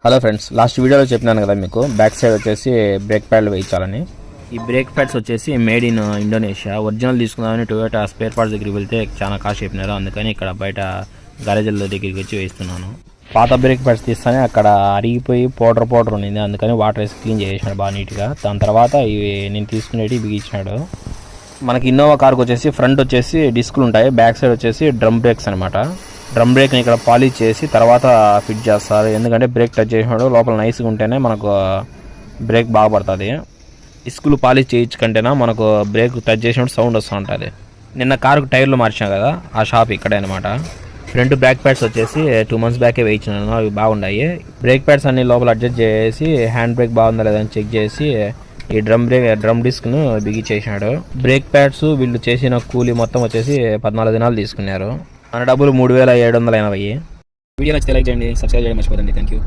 Hello friends, last వీడియోలో చెప్పినాను కదా మీకు బ్యాక్ సైడ్ వచ్చేసి బ్రేక్ ప్యాడ్లు వేయించాలని. ఈ బ్రేక్ ప్యాడ్స్ వచ్చేసి మేడ్ ఇన్ ఇండోనేషియా. ఒరిజినల్ తీసుకుందామని టొయోటా స్పేర్ పార్ట్స్ దగ్గరికి వెళ్తే చాలా కాస్ట్ చెప్పినారు. అందుకని ఇక్కడ బయట గ్యారేజ్ల దగ్గరికి వచ్చి వేస్తున్నాను. పాత బ్రేక్ ప్యాడ్స్ తీస్తానే అక్కడ అరిగిపోయి పౌడర్ ఉండింది. అందుకని వాటర్ వేసి క్లీన్ చేసినాడు బాగా నీట్గా. దాని తర్వాత ఇవి నేను తీసుకునేవి బిగించినాడు. మనకి ఇన్నోవా కార్కి వచ్చేసి ఫ్రంట్ వచ్చేసి డిస్కులు ఉంటాయి, బ్యాక్ సైడ్ వచ్చేసి డ్రమ్ బ్రేక్స్ అనమాట. డ్రమ్ బ్రేక్ని ఇక్కడ పాలిష్ చేసి తర్వాత ఫిట్ చేస్తారు. ఎందుకంటే బ్రేక్ టచ్ చేసినప్పుడు లోపల నైస్గా ఉంటేనే మనకు బ్రేక్ బాగా పడుతుంది. ఇసుకలు పాలిష్ చేయించుకుంటేనా మనకు బ్రేక్ టచ్ చేసినప్పుడు సౌండ్ వస్తూ ఉంటుంది. నిన్న కారుకు టైర్లు మార్చాం కదా, ఆ షాప్ ఇక్కడే అనమాట. ఫ్రంట్ బ్రేక్ ప్యాడ్స్ వచ్చేసి 2 months బ్యాకే వేయించినాను. అవి బాగున్నాయి. బ్రేక్ ప్యాడ్స్ అన్ని లోపల అడ్జస్ట్ చేసి హ్యాండ్ బ్రేక్ బాగుందా లేదని చెక్ చేసి ఈ డ్రమ్ డిస్క్ను బిగించేసినాడు. బ్రేక్ ప్యాడ్స్ వీళ్ళు చేసిన కూలీ మొత్తం వచ్చేసి 14 దినాలు తీసుకున్నారు. మన డబ్బులు 3780. వీడియో నచ్చితే లైక్ చేయండి, సబ్స్క్రైబ్ చేయడం మర్చిపోదండి. Thank you.